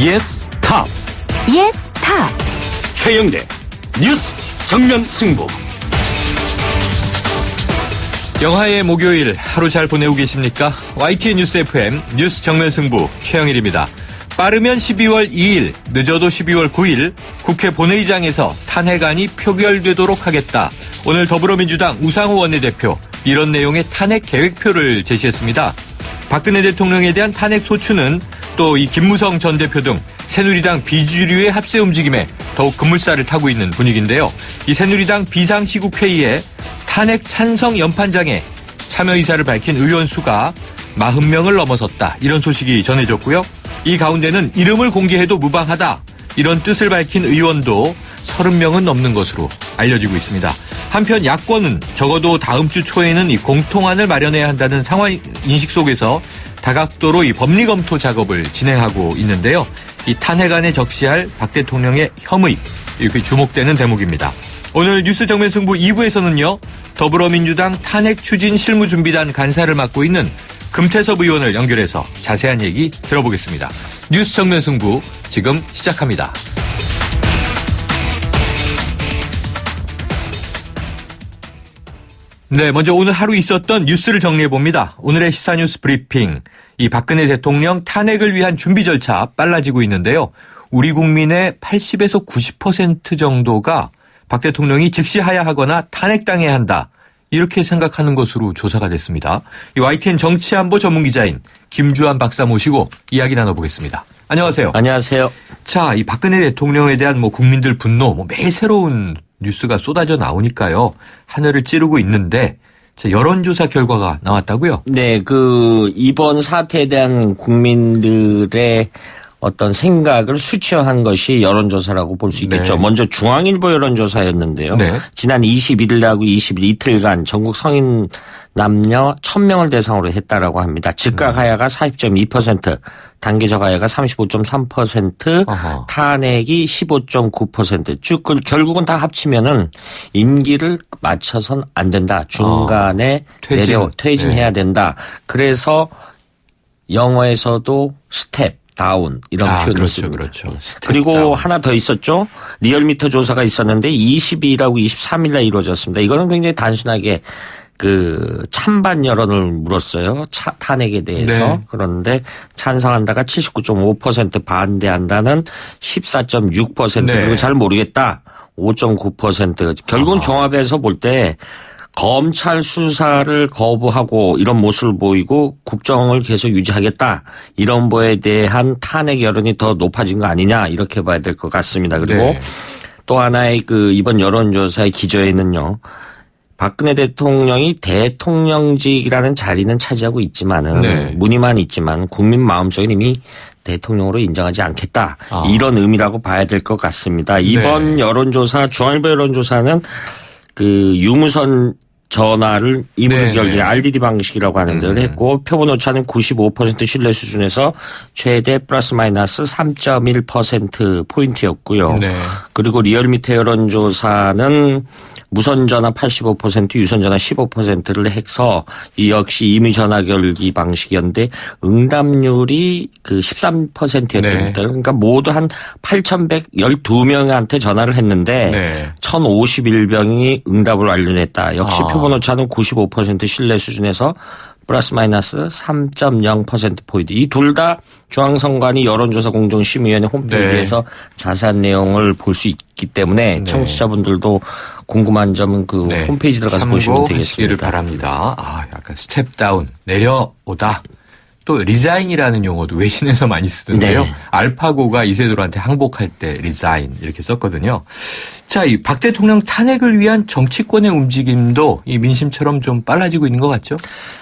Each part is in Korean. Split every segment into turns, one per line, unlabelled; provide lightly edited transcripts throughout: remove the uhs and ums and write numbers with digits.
예스 탑.
예스 탑.
최영대 뉴스 정면 승부. 영하의 목요일 하루 잘 보내고 계십니까? YTN 뉴스 FM 뉴스 정면 승부 최영일입니다. 빠르면 12월 2일, 늦어도 12월 9일 국회 본회의장에서 탄핵안이 표결되도록 하겠다. 오늘 더불어민주당 우상호 원내대표 이런 내용의 탄핵 계획표를 제시했습니다. 박근혜 대통령에 대한 탄핵 소추는 또 이 김무성 전 대표 등 새누리당 비주류의 합세 움직임에 더욱 급물살을 타고 있는 분위기인데요. 이 새누리당 비상시국회의에 탄핵 찬성 연판장에 참여 의사를 밝힌 의원 수가 40명을 넘어섰다. 이런 소식이 전해졌고요. 이 가운데는 이름을 공개해도 무방하다. 이런 뜻을 밝힌 의원도 30명은 넘는 것으로 알려지고 있습니다. 한편 야권은 적어도 다음 주 초에는 이 공통안을 마련해야 한다는 상황 인식 속에서 다각도로 이 법리 검토 작업을 진행하고 있는데요. 이 탄핵안에 적시할 박 대통령의 혐의, 이렇게 주목되는 대목입니다. 오늘 뉴스 정면 승부 2부에서는요. 더불어민주당 탄핵 추진 실무준비단 간사를 맡고 있는 금태섭 의원을 연결해서 자세한 얘기 들어보겠습니다. 뉴스 정면 승부 지금 시작합니다. 네, 먼저 오늘 하루 있었던 뉴스를 정리해봅니다. 오늘의 시사뉴스 브리핑. 이 박근혜 대통령 탄핵을 위한 준비 절차 빨라지고 있는데요. 우리 국민의 80에서 90% 정도가 박 대통령이 즉시 하야하거나 탄핵당해야 한다. 이렇게 생각하는 것으로 조사가 됐습니다. 이 YTN 정치안보 전문기자인 김주환 박사 모시고 이야기 나눠보겠습니다. 안녕하세요.
안녕하세요.
자, 이 박근혜 대통령에 대한 국민들 분노, 매일 새로운 뉴스가 쏟아져 나오니까요. 하늘을 찌르고 있는데, 자, 여론조사 결과가 나왔다고요?
네, 이번 사태에 대한 국민들의 어떤 생각을 수치화한 것이 여론조사라고 볼 수 있겠죠.
네.
먼저 중앙일보 여론조사였는데요.
네.
지난 21일하고 20일 이틀간 전국 성인 남녀 1000명을 대상으로 했다라고 합니다. 즉각 하야가 40.2%, 단계적 하야가 35.3%,
어허.
탄핵이 15.9%. 쭉 결국은 다 합치면은 임기를 맞춰선 안 된다. 중간에 퇴진해야 된다. 그래서 영어에서도 스텝 다운 이런 표현을
그렇죠,
씁니다.
그렇죠.
그리고
다운.
하나 더 있었죠. 리얼미터 조사가 있었는데 22일하고 23일 날 이루어졌습니다. 이거는 굉장히 단순하게 찬반 여론을 물었어요. 탄핵에 대해서.
네.
그런데 찬성한다가 79.5%, 반대한다는 14.6%,
네.
그리고 잘 모르겠다 5.9%. 결국은 종합해서 볼 때 검찰 수사를 거부하고 이런 모습을 보이고 국정을 계속 유지하겠다. 이런 거에 대한 탄핵 여론이 더 높아진 거 아니냐 이렇게 봐야 될 것 같습니다. 그리고
네.
또 하나의 이번 여론조사의 기저에는요. 박근혜 대통령이 대통령직이라는 자리는 차지하고 있지만은
네.
문의만 있지만 국민 마음속에 이미 대통령으로 인정하지 않겠다. 이런 의미라고 봐야 될 것 같습니다. 이번
네.
여론조사 중앙일보 여론조사는 유무선 전화를 임의로 결제 RDD 방식이라고 하는 데를 했고 표본 오차는 95% 신뢰 수준에서 최대 플러스 마이너스 3.1% 포인트였고요.
네.
그리고 리얼미터 여론조사는 무선전화 85%, 유선전화 15%를 해서 이 역시 임의전화 결기 방식이었는데 응답률이 13%였답니다.
네.
그러니까 모두 한 8,112명한테 전화를 했는데
네.
1,051명이 응답을 완료했다. 역시 표본 오차는 95% 신뢰 수준에서 플러스 마이너스 3.0%포인트. 이 둘 다 중앙선관위 여론조사 공정심의위원회 홈페이지에서
네.
자세한 내용을 볼 수 있기 때문에
네.
청취자분들도 궁금한 점은
네.
홈페이지 들어가서 보시면
참고하시기를
되겠습니다.
바랍니다. 약간 스텝다운, 내려오다. 또 리자인이라는 용어도 외신에서 많이 쓰던데요.
네.
알파고가 이세돌한테 항복할 때 리자인 이렇게 썼거든요. 자, 이 박 대통령 탄핵을 위한 정치권의 움직임도 이 민심처럼 좀 빨라지고 있는 것 같죠?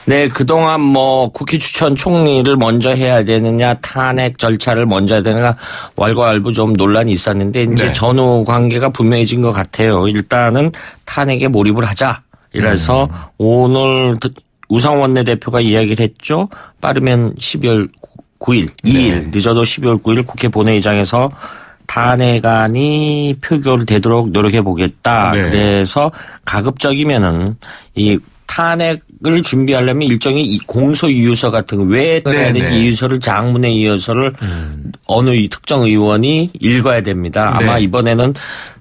네, 그동안 국회 추천 총리를 먼저 해야 되느냐, 탄핵 절차를 먼저 해야 되느냐, 왈가왈부 좀 논란이 있었는데 이제
네.
전후 관계가 분명해진 것 같아요. 일단은 탄핵에 몰입을 하자. 이래서 오늘 우상호 원내대표가 이야기를 했죠. 빠르면 12월 9일, 2일, 늦어도 12월 9일 국회 본회의장에서 탄핵안이 표결되도록 노력해 보겠다.
네.
그래서 가급적이면은 이 탄핵을 준비하려면 일종의 공소이유서 같은 거 왜 떠나야 되는지 이유서를 장문의 이유서를 어느 특정 의원이 읽어야 됩니다. 아마 이번에는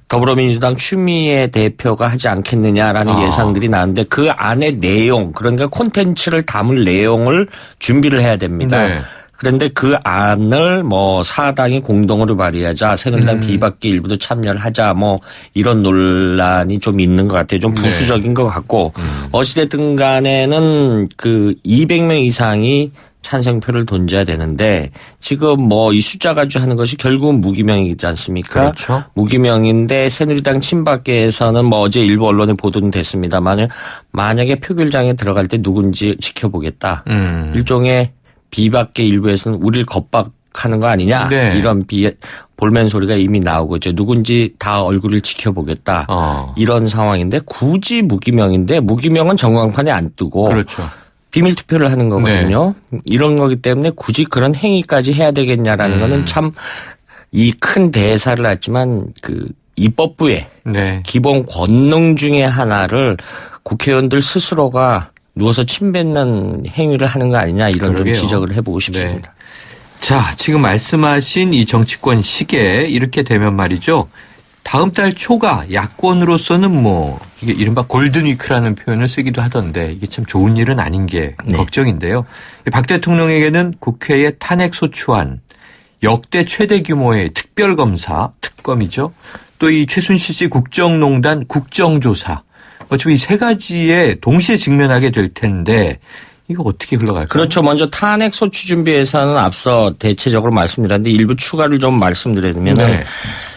더불어민주당 추미애 대표가 하지 않겠느냐라는 예상들이 나는데 그 안에 내용 그러니까 콘텐츠를 담을 내용을 준비를 해야 됩니다.
네.
그런데 그 안을 뭐 사당이 공동으로 발의하자 새누리당 비박계 일부도 참여를 하자 뭐 이런 논란이 좀 있는 것 같아요. 좀 부수적인 것 같고 어찌됐든 간에는 그 200명 이상이 찬성표를 던져야 되는데 지금 뭐 이 숫자 가지고 하는 것이 결국은 무기명이지 않습니까?
그렇죠.
무기명인데 새누리당 친박계에서는 뭐 어제 일부 언론에 보도는 됐습니다만 만약에 표결장에 들어갈 때 누군지 지켜보겠다. 일종의 비박계 일부에서는 우리를 겁박하는 거 아니냐 이런 볼멘 소리가 이미 나오고 있죠. 누군지 다 얼굴을 지켜보겠다. 이런 상황인데 굳이 무기명인데 무기명은 전광판에 안 뜨고
그렇죠.
비밀 투표를 하는 거거든요. 이런 거기 때문에 굳이 그런 행위까지 해야 되겠냐라는 거는 참 이 큰 대사를 했지만 그 입법부의 기본 권능 중에 하나를 국회의원들 스스로가 누워서 침 뱉는 행위를 하는 거 아니냐 이런 좀 지적을 해보고 싶습니다.
자, 지금 말씀하신 이 정치권 시계 이렇게 되면 말이죠. 다음 달 초가 야권으로서는 뭐 이게 이른바 골든위크라는 표현을 쓰기도 하던데 이게 참 좋은 일은 아닌 게 걱정인데요. 박 대통령에게는 국회의 탄핵소추안, 역대 최대 규모의 특별검사, 특검이죠. 또 이 최순실 씨 국정농단 국정조사. 어차피 이 세 가지에 동시에 직면하게 될 텐데 이거 어떻게 흘러갈까요?
그렇죠. 먼저 탄핵 소추 준비에서는 앞서 대체적으로 말씀드렸는데 일부 추가를 좀 말씀드리면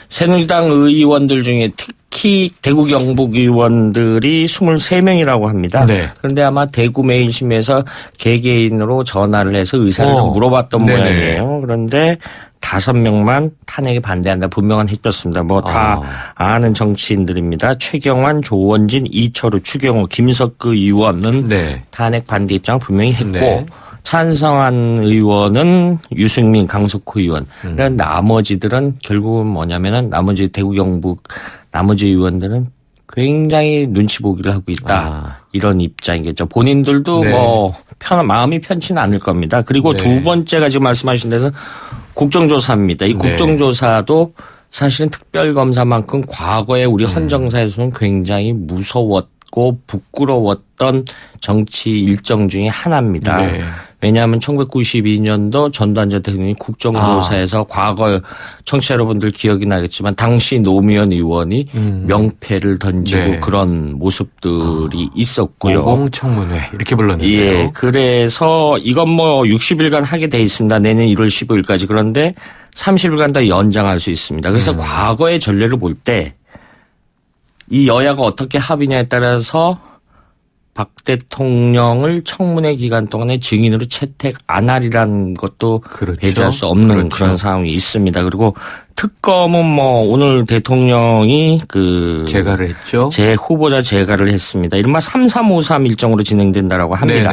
새누리당 의원들 중에 특히 대구 경북 의원들이 23명이라고 합니다. 그런데 아마 대구 매일심에서 개개인으로 전화를 해서 의사를 좀 물어봤던 모양이에요. 그런데 5명만 탄핵에 반대한다 분명한 해줬습니다. 뭐 다 아는 정치인들입니다. 최경환, 조원진, 이철우, 추경호, 김석그 의원은 탄핵 반대 입장을 분명히 했고 찬성한 의원은 유승민, 강석호 의원. 나머지들은 결국은 뭐냐면은 나머지 대구 경북 나머지 의원들은 굉장히 눈치 보기를 하고 있다. 이런 입장이겠죠. 본인들도 뭐 마음이 편치는 않을 겁니다. 그리고 두 번째가 지금 말씀하신 데서 국정조사입니다. 이 국정조사도 사실은 특별검사만큼 과거에 우리 헌정사에서는 굉장히 무서웠고 부끄러웠던 정치 일정 중에 하나입니다. 왜냐하면 1992년도 전두환 전 대통령이 국정조사에서 과거 청취자 여러분들 기억이 나겠지만 당시 노무현 의원이 명패를 던지고 그런 모습들이 있었고요.
공청문회 이렇게 불렀는데요.
예, 그래서 이건 뭐 60일간 하게 돼 있습니다. 내년 1월 15일까지. 그런데 30일간 더 연장할 수 있습니다. 그래서 과거의 전례를 볼 때 이 여야가 어떻게 합의냐에 따라서 박 대통령을 청문회 기간 동안에 증인으로 채택 안 하리라는 것도 배제할 수 없는 그런 상황이 있습니다. 그리고 특검은 뭐 오늘 대통령이
재가를 했죠.
제 후보자 재가를 했습니다. 이른바 3353 일정으로 진행된다라고 합니다.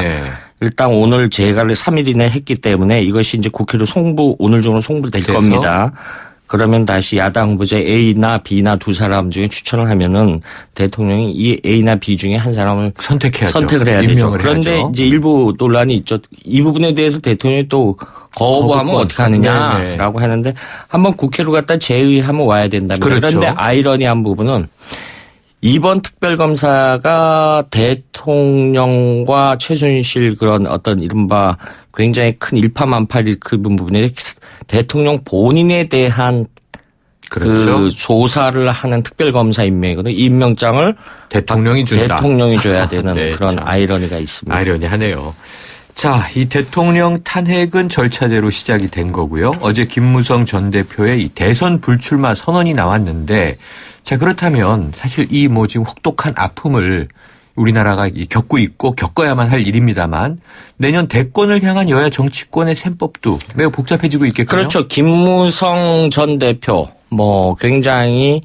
일단 오늘 재가를 3일 이내에 했기 때문에 이것이 이제 국회로 오늘 중으로 송부될 겁니다. 그러면 다시 야당 후보자 A나 B나 두 사람 중에 추천을 하면은 대통령이 이 A나 B 중에 한 사람을 선택을 해야 되죠. 그런데 이제 일부 논란이 있죠. 이 부분에 대해서 대통령이 또 거부하면 어떻게 하느냐라고 하는데 한번 국회로 갔다 재의하면 와야 된답니다. 그런데 아이러니한 부분은 이번 특별검사가 대통령과 최순실 그런 어떤 이른바 굉장히 큰 일파만파일 그 부분에 대통령 본인에 대한 그 조사를 하는 특별검사 임명이거든요. 이 임명장을
대통령이 준다.
대통령이 줘야 되는 그런 아이러니가 있습니다.
아이러니하네요. 자, 이 대통령 탄핵은 절차대로 시작이 된 거고요. 어제 김무성 전 대표의 이 대선 불출마 선언이 나왔는데 자, 그렇다면 사실 이 뭐 지금 혹독한 아픔을 우리나라가 겪고 있고 겪어야만 할 일입니다만 내년 대권을 향한 여야 정치권의 셈법도 매우 복잡해지고 있겠군요.
그렇죠. 김무성 전 대표 뭐 굉장히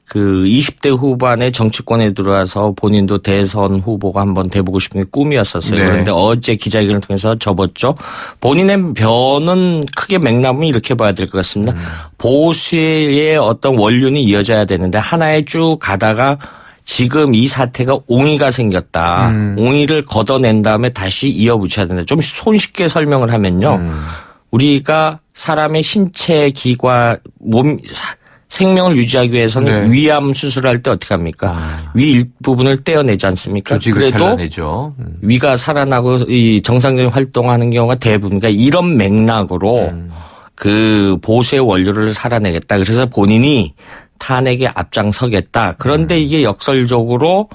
그 20대 후반에 정치권에 들어와서 본인도 대선 후보가 한번 돼보고 싶은 게 꿈이었었어요. 그런데 어제 기자회견을 통해서 접었죠. 본인의 변은 크게 맥락은 이렇게 봐야 될 것 같습니다. 보수의 어떤 원륜이 이어져야 되는데 하나에 쭉 가다가 지금 이 사태가 옹이가 생겼다. 옹이를 걷어낸 다음에 다시 이어붙여야 된다. 좀 손쉽게 설명을 하면요. 우리가 사람의 신체 기관, 생명을 유지하기 위해서는
네.
위암 수술할 때 어떻게 합니까? 위 일부분을 떼어내지 않습니까?
조직을
그래도
잘라내죠.
위가 살아나고 이 정상적인 활동하는 경우가 대부분. 그러니까 이런 맥락으로 그 보수의 원료를 살아내겠다. 그래서 본인이 탄핵에 앞장서겠다. 그런데 이게 역설적으로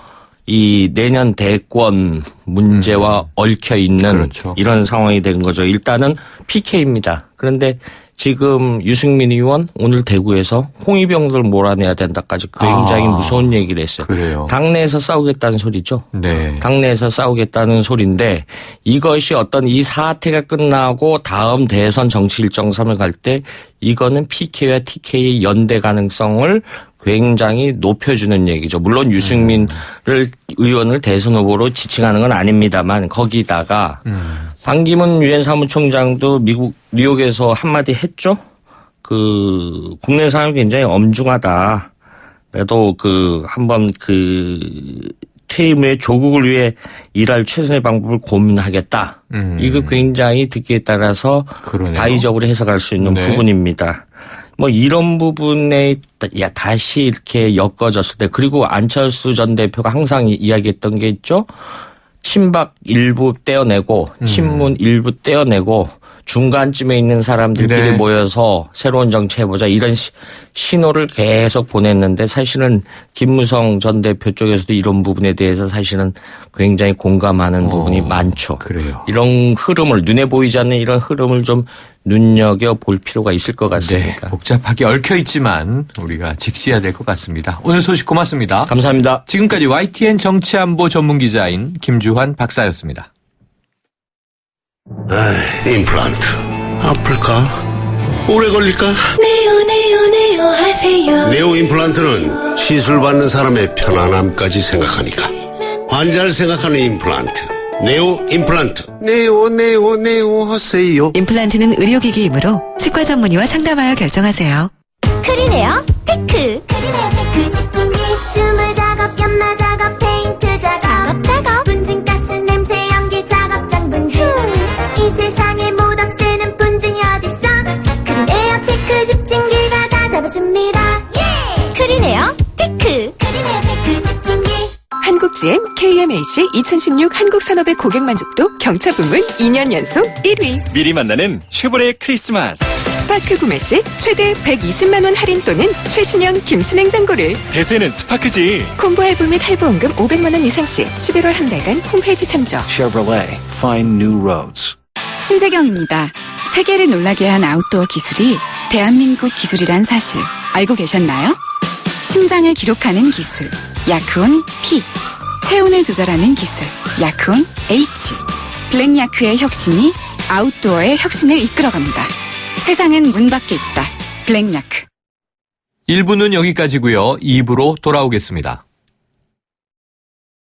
이 내년 대권 문제와 얽혀 있는
그렇죠.
이런 상황이 된 거죠. 일단은 PK입니다. 그런데 지금 유승민 의원 오늘 대구에서 홍위병들 몰아내야 된다까지 굉장히 무서운 얘기를 했어요.
그래요.
당내에서 싸우겠다는 소리죠.
네.
당내에서 싸우겠다는 소리인데 이것이 어떤 이 사태가 끝나고 다음 대선 정치 일정선을 갈 때 이거는 PK와 TK의 연대 가능성을 굉장히 높여주는 얘기죠. 물론 유승민 의원을 대선 후보로 지칭하는 건 아닙니다만 거기다가 반기문 유엔 사무총장도 미국 뉴욕에서 한마디 했죠. 그 국내 상황이 굉장히 엄중하다. 그래도 한번 퇴임 후에 조국을 위해 일할 최선의 방법을 고민하겠다. 이거 굉장히 듣기에 따라서
그러네요.
다의적으로 해석할 수 있는
네.
부분입니다. 뭐 이런 부분에 다시 이렇게 엮어졌을 때 그리고 안철수 전 대표가 항상 이야기했던 게 있죠. 친박 일부 떼어내고 친문 일부 떼어내고 중간쯤에 있는 사람들끼리
네.
모여서 새로운 정치 해보자 이런 신호를 계속 보냈는데 사실은 김무성 전 대표 쪽에서도 이런 부분에 대해서 사실은 굉장히 공감하는 부분이 많죠.
그래요.
이런 흐름을 눈에 보이지 않는 이런 흐름을 좀 눈여겨볼 필요가 있을 것
네.
같습니다.
복잡하게 얽혀 있지만 우리가 직시해야 될 것 같습니다. 오늘 소식 고맙습니다.
감사합니다.
지금까지 YTN 정치안보 전문기자인 김주환 박사였습니다.
임플란트 아플까? 오래 걸릴까?
네오 하세요.
네오 임플란트는 시술 받는 사람의 편안함까지 생각하니까 환자를 생각하는 임플란트 네오 임플란트 네오 하세요.
임플란트는 의료기기이므로 치과 전문의와 상담하여 결정하세요.
크리네어 테크. 크리네어 테크 집중기. 주물 작업, 연마 작업, 페인트 작업. 분진가스, 냄새, 연기 작업, 분진. 이 세상에 못 없애는 분진이 어딨어? 크리네어 테크 집중기가 다 잡아줍니다. 예! 크리네어 테크. 크리네어 테크 집중기.
한국GM KMAC 2016 한국산업의 고객 만족도 경차 부문 2년 연속 1위.
미리 만나는 쉐보레 크리스마스.
스파크 구매 시 최대 120만 원 할인 또는 최신형 김치냉장고를.
대세는 스파크지.
콤보 할부 및 할부원금 500만 원 이상 시 11월 한 달간 홈페이지 참조.
Chevrolet, find new roads.
신세경입니다. 세계를 놀라게 한 아웃도어 기술이 대한민국 기술이란 사실 알고 계셨나요? 심장을 기록하는 기술 야크온 P, 체온을 조절하는 기술 야크온 H, 블랙야크의 혁신이 아웃도어의 혁신을 이끌어갑니다. 세상은 문 밖에 있다. 블랙야크.
1부는 여기까지고요. 2부로 돌아오겠습니다.